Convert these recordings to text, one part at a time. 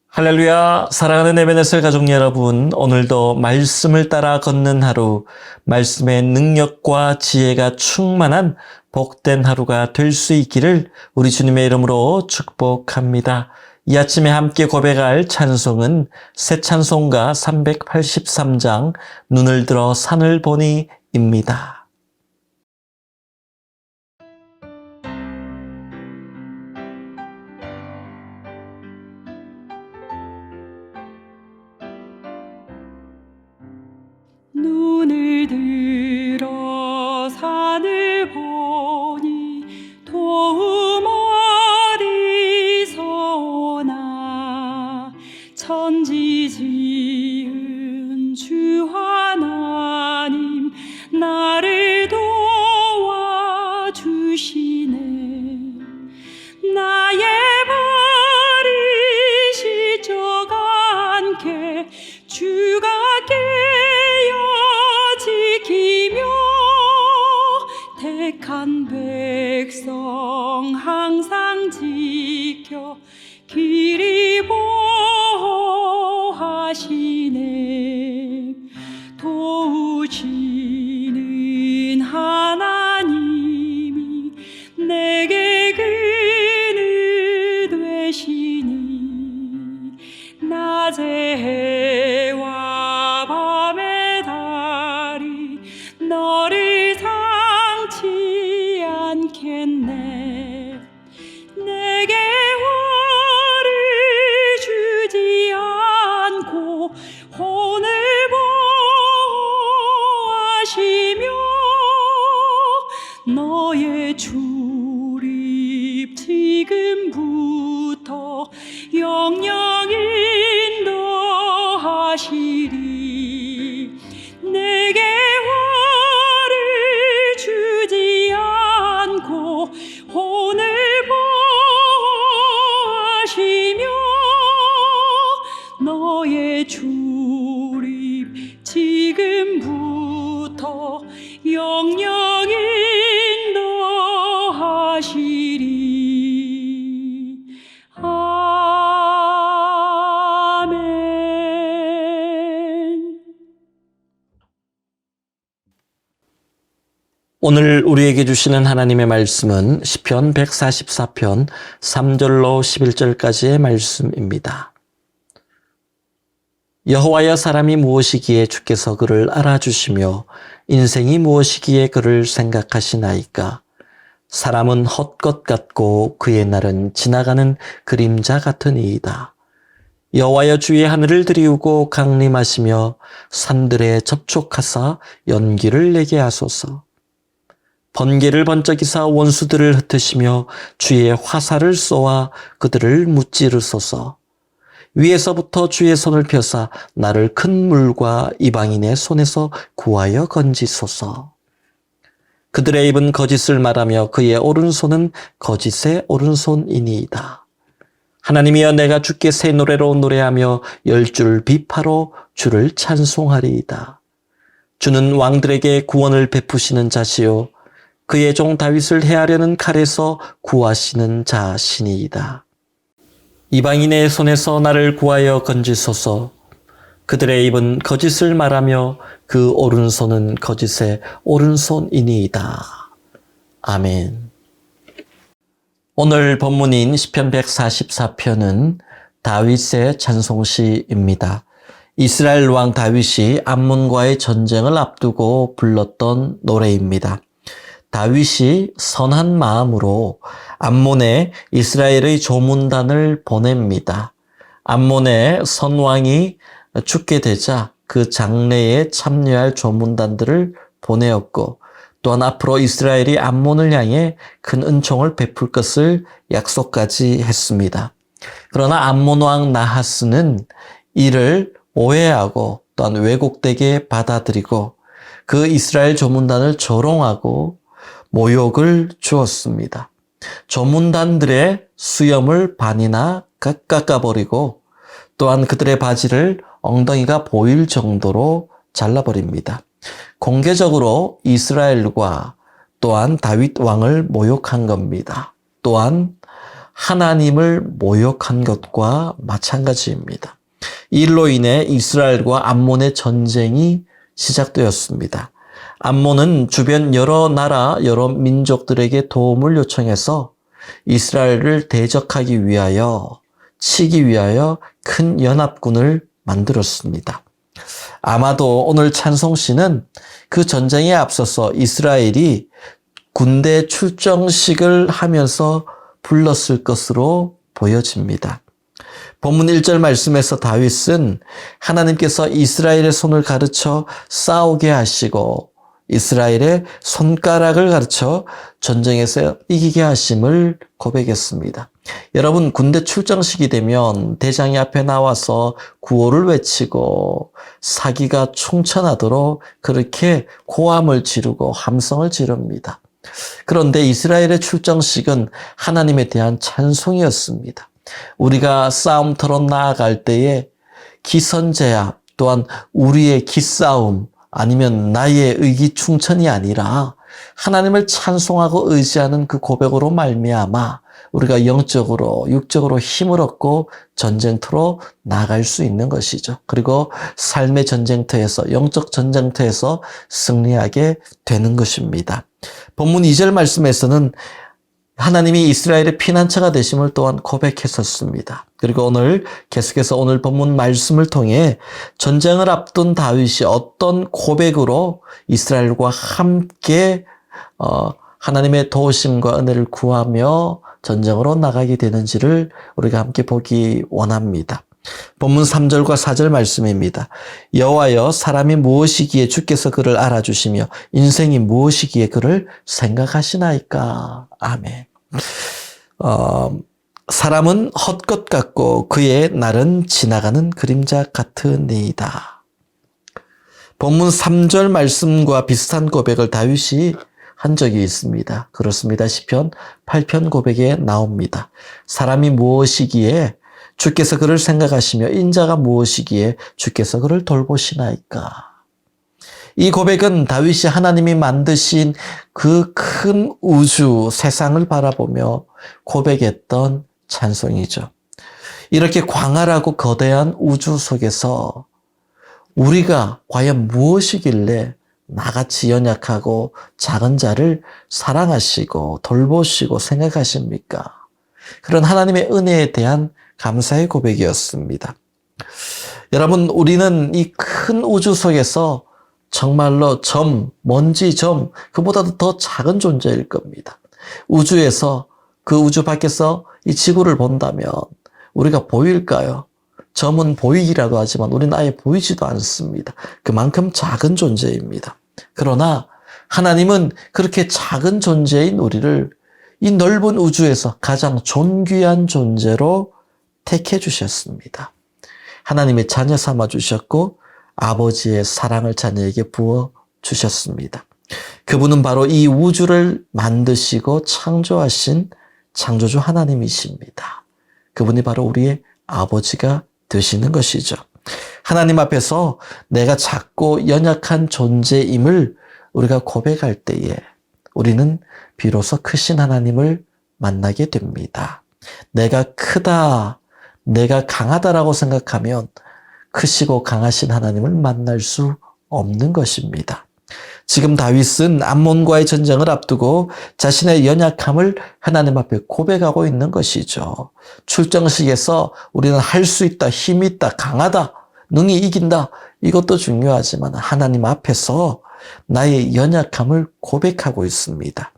할렐루야, 사랑하는 에베네셀 가족 여러분, 오늘도 말씀을 따라 걷는 하루, 말씀의 능력과 지혜가 충만한 복된 하루가 될 수 있기를 우리 주님의 이름으로 축복합니다. 이 아침에 함께 고백할 찬송은 새 찬송가 383장 눈을 들어 산을 보니입니다. 눈을 들어 산을 보니 도움 어디서 오나. 천지 지은 주 하나님 나를 도와주시네. 나의 발이 실족 않게 주가 지키며 택한 백성 항상 지켜 길이 보호하시네. 도우시는 하나님이 내게 그늘 되시니. 낮에 해와 밤에 달이 너를 상치 않겠네. 내게 화를 주지 않고 혼을 보호하시며 너의 출입 지금부터 영영 인도하시리. 내게 화를 주지 않고 혼을 보호하시며 너의 출입 지금부터 영영 인도하시리. 오늘 우리에게 주시는 하나님의 말씀은 시편 144편 3절로 11절까지의 말씀입니다. 여호와여, 사람이 무엇이기에 주께서 그를 알아주시며 인생이 무엇이기에 그를 생각하시나이까. 사람은 헛것 같고 그의 날은 지나가는 그림자 같으니이다. 여호와여, 주의 하늘을 들이우고 강림하시며 산들에 접촉하사 연기를 내게 하소서. 번개를 번쩍이사 원수들을 흩으시며 주의 화살을 쏘아 그들을 무찌르소서. 위에서부터 주의 손을 펴사 나를 큰 물과 이방인의 손에서 구하여 건지소서. 그들의 입은 거짓을 말하며 그의 오른손은 거짓의 오른손이니이다. 하나님이여, 내가 주께 새 노래로 노래하며 열줄 비파로 주를 찬송하리이다. 주는 왕들에게 구원을 베푸시는 자시요 그의 종 다윗을 해하려는 칼에서 구하시는 자시니이다. 이방인의 손에서 나를 구하여 건지소서. 그들의 입은 거짓을 말하며 그 오른손은 거짓의 오른손이니이다. 아멘. 오늘 본문인 시편 144편은 다윗의 찬송시입니다. 이스라엘 왕 다윗이 암몬과의 전쟁을 앞두고 불렀던 노래입니다. 다윗이 선한 마음으로 암몬에 이스라엘의 조문단을 보냅니다. 암몬의 선왕이 죽게 되자 그 장례에 참여할 조문단들을 보내었고, 또한 앞으로 이스라엘이 암몬을 향해 큰 은총을 베풀 것을 약속까지 했습니다. 그러나 암몬 왕 나하스는 이를 오해하고 또한 왜곡되게 받아들이고 그 이스라엘 조문단을 조롱하고 모욕을 주었습니다. 조문단들의 수염을 반이나 깎아버리고 또한 그들의 바지를 엉덩이가 보일 정도로 잘라버립니다. 공개적으로 이스라엘과 또한 다윗 왕을 모욕한 겁니다. 또한 하나님을 모욕한 것과 마찬가지입니다. 이 일로 인해 이스라엘과 암몬의 전쟁이 시작되었습니다. 암몬은 주변 여러 나라, 여러 민족들에게 도움을 요청해서 이스라엘을 대적하기 위하여, 치기 위하여 큰 연합군을 만들었습니다. 아마도 오늘 찬송시는 그 전쟁에 앞서서 이스라엘이 군대 출정식을 하면서 불렀을 것으로 보여집니다. 본문 1절 말씀에서 다윗은 하나님께서 이스라엘의 손을 가르쳐 싸우게 하시고 이스라엘의 손가락을 가르쳐 전쟁에서 이기게 하심을 고백했습니다. 여러분, 군대 출정식이 되면 대장이 앞에 나와서 구호를 외치고 사기가 충천하도록 그렇게 고함을 지르고 함성을 지릅니다. 그런데 이스라엘의 출정식은 하나님에 대한 찬송이었습니다. 우리가 싸움터로 나아갈 때에 기선제압, 또한 우리의 기싸움, 아니면 나의 의기충천이 아니라 하나님을 찬송하고 의지하는 그 고백으로 말미암아 우리가 영적으로, 육적으로 힘을 얻고 전쟁터로 나아갈 수 있는 것이죠. 그리고 삶의 전쟁터에서, 영적 전쟁터에서 승리하게 되는 것입니다. 본문 2절 말씀에서는 하나님이 이스라엘의 피난처가 되심을 또한 고백했었습니다. 그리고 오늘 계속해서 오늘 본문 말씀을 통해 전쟁을 앞둔 다윗이 어떤 고백으로 이스라엘과 함께 하나님의 도우심과 은혜를 구하며 전쟁으로 나가게 되는지를 우리가 함께 보기 원합니다. 본문 3절과 4절 말씀입니다. 여호와여, 사람이 무엇이기에 주께서 그를 알아주시며 인생이 무엇이기에 그를 생각하시나이까. 아멘. 사람은 헛것 같고 그의 날은 지나가는 그림자 같으니이다. 본문 3절 말씀과 비슷한 고백을 다윗이 한 적이 있습니다. 그렇습니다. 시편 8편 고백에 나옵니다. 사람이 무엇이기에 주께서 그를 생각하시며 인자가 무엇이기에 주께서 그를 돌보시나이까. 이 고백은 다윗이 하나님이 만드신 그 큰 우주, 세상을 바라보며 고백했던 찬송이죠. 이렇게 광활하고 거대한 우주 속에서 우리가 과연 무엇이길래 나같이 연약하고 작은 자를 사랑하시고 돌보시고 생각하십니까? 그런 하나님의 은혜에 대한 감사의 고백이었습니다. 여러분, 우리는 이 큰 우주 속에서 정말로 먼지 그보다도 더 작은 존재일 겁니다. 우주에서, 그 우주 밖에서 이 지구를 본다면 우리가 보일까요? 점은 보이기라도 하지만 우리는 아예 보이지도 않습니다. 그만큼 작은 존재입니다. 그러나 하나님은 그렇게 작은 존재인 우리를 이 넓은 우주에서 가장 존귀한 존재로 택해 주셨습니다. 하나님의 자녀 삼아 주셨고 아버지의 사랑을 자녀에게 부어 주셨습니다. 그분은 바로 이 우주를 만드시고 창조하신 창조주 하나님이십니다. 그분이 바로 우리의 아버지가 되시는 것이죠. 하나님 앞에서 내가 작고 연약한 존재임을 우리가 고백할 때에 우리는 비로소 크신 하나님을 만나게 됩니다. 내가 크다, 내가 강하다라고 생각하면 크시고 강하신 하나님을 만날 수 없는 것입니다. 지금 다윗은 암몬과의 전쟁을 앞두고 자신의 연약함을 하나님 앞에 고백하고 있는 것이죠. 출정식에서 우리는 할 수 있다, 힘이 있다, 강하다, 능히 이긴다, 이것도 중요하지만 하나님 앞에서 나의 연약함을 고백하고 있습니다.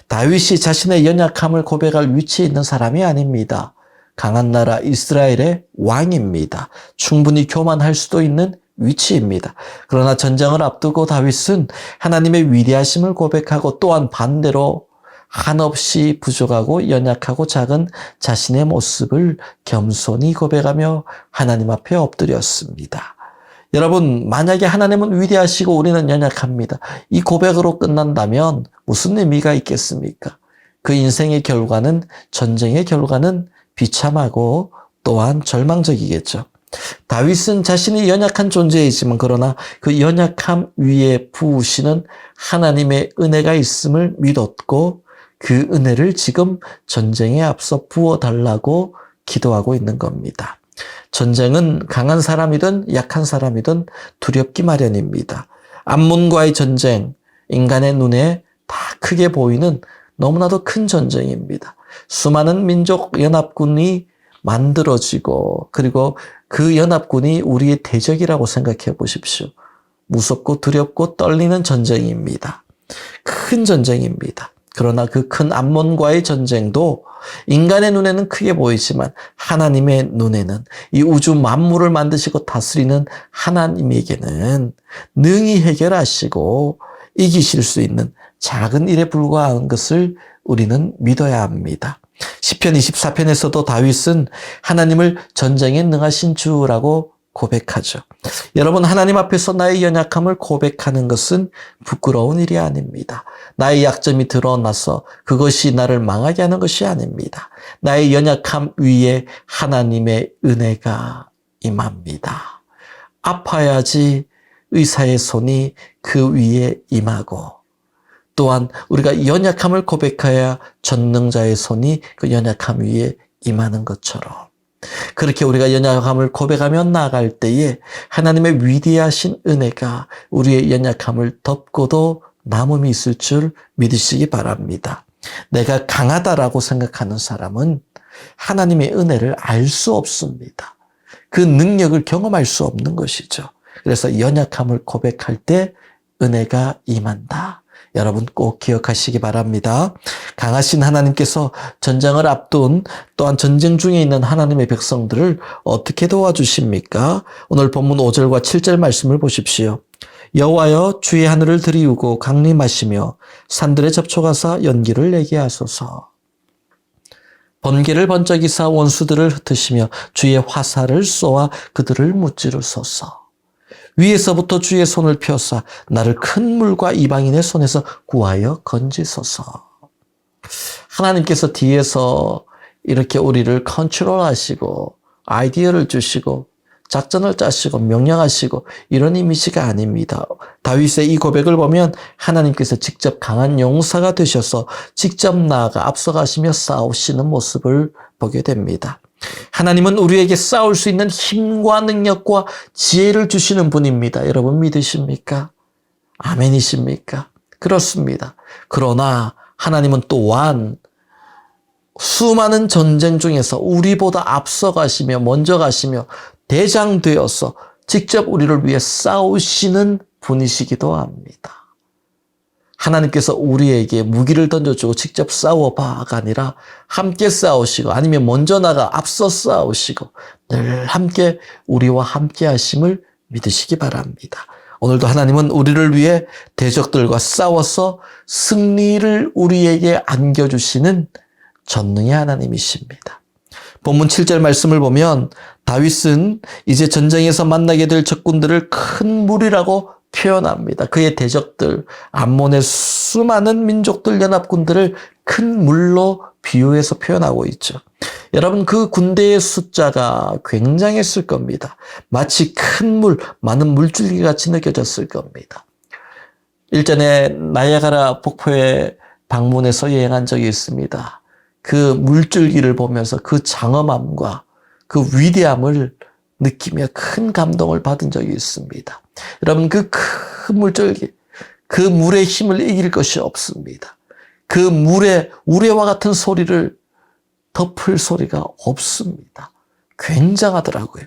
다윗이 자신의 연약함을 고백할 위치에 있는 사람이 아닙니다. 강한 나라 이스라엘의 왕입니다. 충분히 교만할 수도 있는 위치입니다. 그러나 전쟁을 앞두고 다윗은 하나님의 위대하심을 고백하고 또한 반대로 한없이 부족하고 연약하고 작은 자신의 모습을 겸손히 고백하며 하나님 앞에 엎드렸습니다. 여러분, 만약에 하나님은 위대하시고 우리는 연약합니다. 이 고백으로 끝난다면 무슨 의미가 있겠습니까? 그 인생의 결과는, 전쟁의 결과는 비참하고 또한 절망적이겠죠. 다윗은 자신이 연약한 존재이지만 그러나 그 연약함 위에 부으시는 하나님의 은혜가 있음을 믿었고 그 은혜를 지금 전쟁에 앞서 부어달라고 기도하고 있는 겁니다. 전쟁은 강한 사람이든 약한 사람이든 두렵기 마련입니다. 암몬과의 전쟁, 인간의 눈에 다 크게 보이는 너무나도 큰 전쟁입니다. 수많은 민족 연합군이 만들어지고 그리고 그 연합군이 우리의 대적이라고 생각해 보십시오. 무섭고 두렵고 떨리는 전쟁입니다. 큰 전쟁입니다. 그러나 그 큰 암몬과의 전쟁도 인간의 눈에는 크게 보이지만 하나님의 눈에는 이 우주 만물을 만드시고 다스리는 하나님에게는 능히 해결하시고 이기실 수 있는 작은 일에 불과한 것을 우리는 믿어야 합니다. 시편 24편에서도 다윗은 하나님을 전쟁에 능하신 주라고 고백하죠. 여러분, 하나님 앞에서 나의 연약함을 고백하는 것은 부끄러운 일이 아닙니다. 나의 약점이 드러나서 그것이 나를 망하게 하는 것이 아닙니다. 나의 연약함 위에 하나님의 은혜가 임합니다. 아파야지 의사의 손이 그 위에 임하고 또한 우리가 연약함을 고백해야 전능자의 손이 그 연약함 위에 임하는 것처럼 그렇게 우리가 연약함을 고백하며 나아갈 때에 하나님의 위대하신 은혜가 우리의 연약함을 덮고도 남음이 있을 줄 믿으시기 바랍니다. 내가 강하다라고 생각하는 사람은 하나님의 은혜를 알 수 없습니다. 그 능력을 경험할 수 없는 것이죠. 그래서 연약함을 고백할 때 은혜가 임한다. 여러분 꼭 기억하시기 바랍니다. 강하신 하나님께서 전쟁을 앞둔 또한 전쟁 중에 있는 하나님의 백성들을 어떻게 도와주십니까? 오늘 본문 5절과 7절 말씀을 보십시오. 여호와여 주의 하늘을 들이우고 강림하시며 산들에 접촉하사 연기를 내게 하소서. 번개를 번쩍이사 원수들을 흩으시며 주의 화살을 쏘아 그들을 무찌르소서. 위에서부터 주의 손을 펴사 나를 큰 물과 이방인의 손에서 구하여 건지소서. 하나님께서 뒤에서 이렇게 우리를 컨트롤하시고 아이디어를 주시고 작전을 짜시고 명령하시고 이런 이미지가 아닙니다. 다윗의 이 고백을 보면 하나님께서 직접 강한 용사가 되셔서 직접 나아가 앞서가시며 싸우시는 모습을 보게 됩니다. 하나님은 우리에게 싸울 수 있는 힘과 능력과 지혜를 주시는 분입니다. 여러분 믿으십니까? 아멘이십니까? 그렇습니다. 그러나 하나님은 또한 수많은 전쟁 중에서 우리보다 앞서가시며 먼저 가시며 대장되어서 직접 우리를 위해 싸우시는 분이시기도 합니다. 하나님께서 우리에게 무기를 던져주고 직접 싸워봐가 아니라 함께 싸우시고 아니면 먼저 나가 앞서 싸우시고 늘 함께 우리와 함께 하심을 믿으시기 바랍니다. 오늘도 하나님은 우리를 위해 대적들과 싸워서 승리를 우리에게 안겨주시는 전능의 하나님이십니다. 본문 7절 말씀을 보면 다윗은 이제 전쟁에서 만나게 될 적군들을 큰 무리라고 표현합니다. 그의 대적들, 암몬의 수많은 민족들 연합군들을 큰 물로 비유해서 표현하고 있죠. 여러분 그 군대의 숫자가 굉장했을 겁니다. 마치 큰 물, 많은 물줄기 같이 느껴졌을 겁니다. 일전에 나이아가라 폭포에 방문해서 여행한 적이 있습니다. 그 물줄기를 보면서 그 장엄함과 그 위대함을 느끼며 큰 감동을 받은 적이 있습니다. 여러분 그 큰 물줄기, 그 물의 힘을 이길 것이 없습니다. 그 물의 우레와 같은 소리를 덮을 소리가 없습니다. 굉장하더라고요.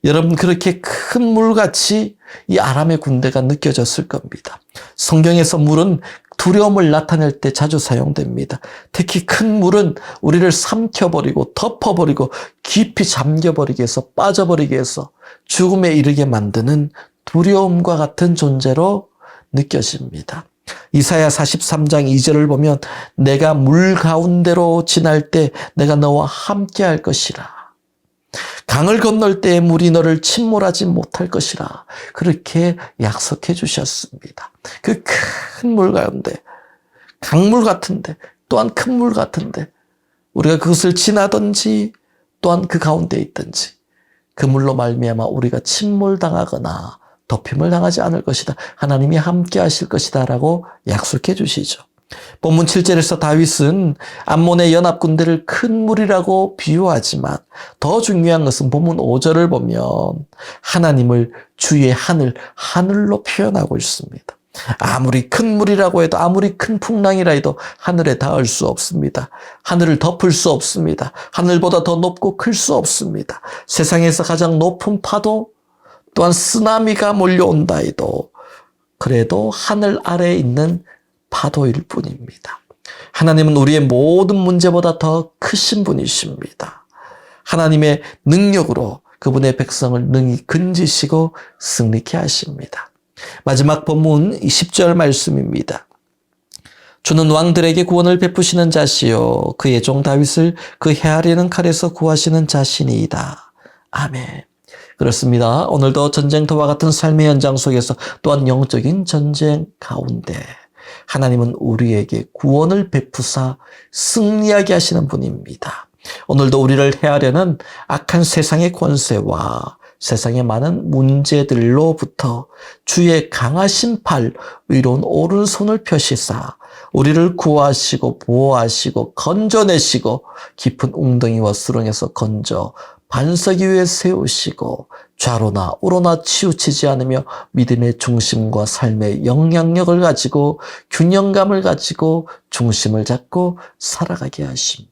여러분 그렇게 큰 물같이 이 아람의 군대가 느껴졌을 겁니다. 성경에서 물은 두려움을 나타낼 때 자주 사용됩니다. 특히 큰 물은 우리를 삼켜버리고 덮어버리고 깊이 잠겨버리게 해서 빠져버리게 해서 죽음에 이르게 만드는 두려움과 같은 존재로 느껴집니다. 이사야 43장 2절을 보면 내가 물 가운데로 지날 때 내가 너와 함께 할 것이라. 강을 건널 때에 물이 너를 침몰하지 못할 것이라. 그렇게 약속해 주셨습니다. 그 큰 물 가운데, 강물 같은데, 또한 큰 물 같은데, 우리가 그것을 지나든지, 또한 그 가운데 있든지, 그물로 말미암아 우리가 침몰당하거나 덮임을 당하지 않을 것이다. 하나님이 함께 하실 것이다 라고 약속해 주시죠. 본문 7절에서 다윗은 암몬의 연합군대를 큰 물이라고 비유하지만 더 중요한 것은 본문 5절을 보면 하나님을 주의 하늘로 표현하고 있습니다. 아무리 큰 물이라고 해도 아무리 큰 풍랑이라 해도 하늘에 닿을 수 없습니다. 하늘을 덮을 수 없습니다. 하늘보다 더 높고 클 수 없습니다. 세상에서 가장 높은 파도 또한 쓰나미가 몰려온다 해도 그래도 하늘 아래에 있는 파도일 뿐입니다. 하나님은 우리의 모든 문제보다 더 크신 분이십니다. 하나님의 능력으로 그분의 백성을 능히 건지시고 승리케 하십니다. 마지막 본문 10절 말씀입니다. 주는 왕들에게 구원을 베푸시는 자시요 그의 종 다윗을 그 해하려는 칼에서 구하시는 자신이다. 아멘. 그렇습니다. 오늘도 전쟁터와 같은 삶의 현장 속에서 또한 영적인 전쟁 가운데 하나님은 우리에게 구원을 베푸사 승리하게 하시는 분입니다. 오늘도 우리를 해하려는 악한 세상의 권세와 세상의 많은 문제들로부터 주의 강하신 팔, 의로운 오른손을 펴시사 우리를 구하시고 보호하시고 건져내시고 깊은 웅덩이와 수렁에서 건져 반석 위에 세우시고 좌로나 우로나 치우치지 않으며 믿음의 중심과 삶의 영향력을 가지고 균형감을 가지고 중심을 잡고 살아가게 하십니다.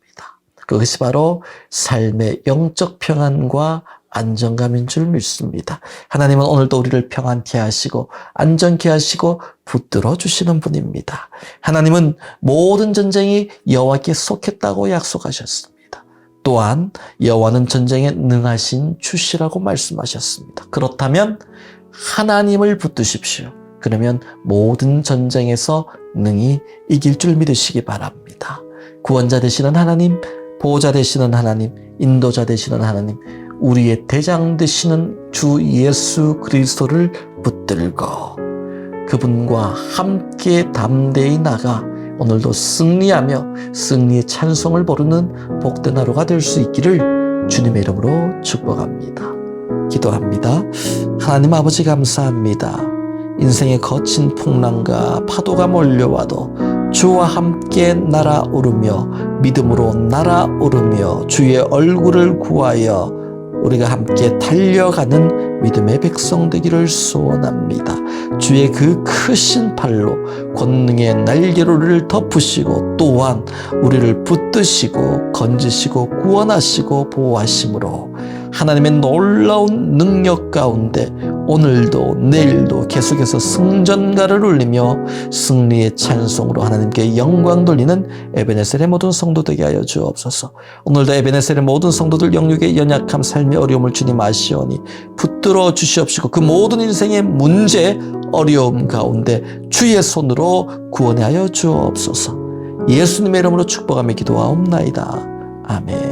그것이 바로 삶의 영적 평안과 안정감인 줄 믿습니다. 하나님은 오늘도 우리를 평안케 하시고 안정케 하시고 붙들어 주시는 분입니다. 하나님은 모든 전쟁이 여호와께 속했다고 약속하셨습니다. 또한 여호와는 전쟁에 능하신 주시라고 말씀하셨습니다. 그렇다면 하나님을 붙드십시오. 그러면 모든 전쟁에서 능히 이길 줄 믿으시기 바랍니다. 구원자 되시는 하나님, 보호자 되시는 하나님, 인도자 되시는 하나님, 우리의 대장 되시는 주 예수 그리스도를 붙들고 그분과 함께 담대히 나가 오늘도 승리하며 승리의 찬송을 부르는 복된 하루가 될 수 있기를 주님의 이름으로 축복합니다. 기도합니다. 하나님 아버지 감사합니다. 인생의 거친 풍랑과 파도가 몰려와도 주와 함께 날아오르며 믿음으로 날아오르며 주의 얼굴을 구하여 우리가 함께 달려가는 믿음의 백성 되기를 소원합니다. 주의 그 크신 팔로 권능의 날개로 우리를 덮으시고 또한 우리를 붙드시고 건지시고 구원하시고 보호하심으로 하나님의 놀라운 능력 가운데 오늘도 내일도 계속해서 승전가를 울리며 승리의 찬송으로 하나님께 영광 돌리는 에베네셀의 모든 성도 되게 하여 주옵소서. 오늘도 에베네셀의 모든 성도들 영육의 연약함 삶의 어려움을 주님 아시오니 붙들어 주시옵시고 그 모든 인생의 문제 어려움 가운데 주의 손으로 구원하여 주옵소서. 예수님의 이름으로 축복하며 기도하옵나이다. 아멘.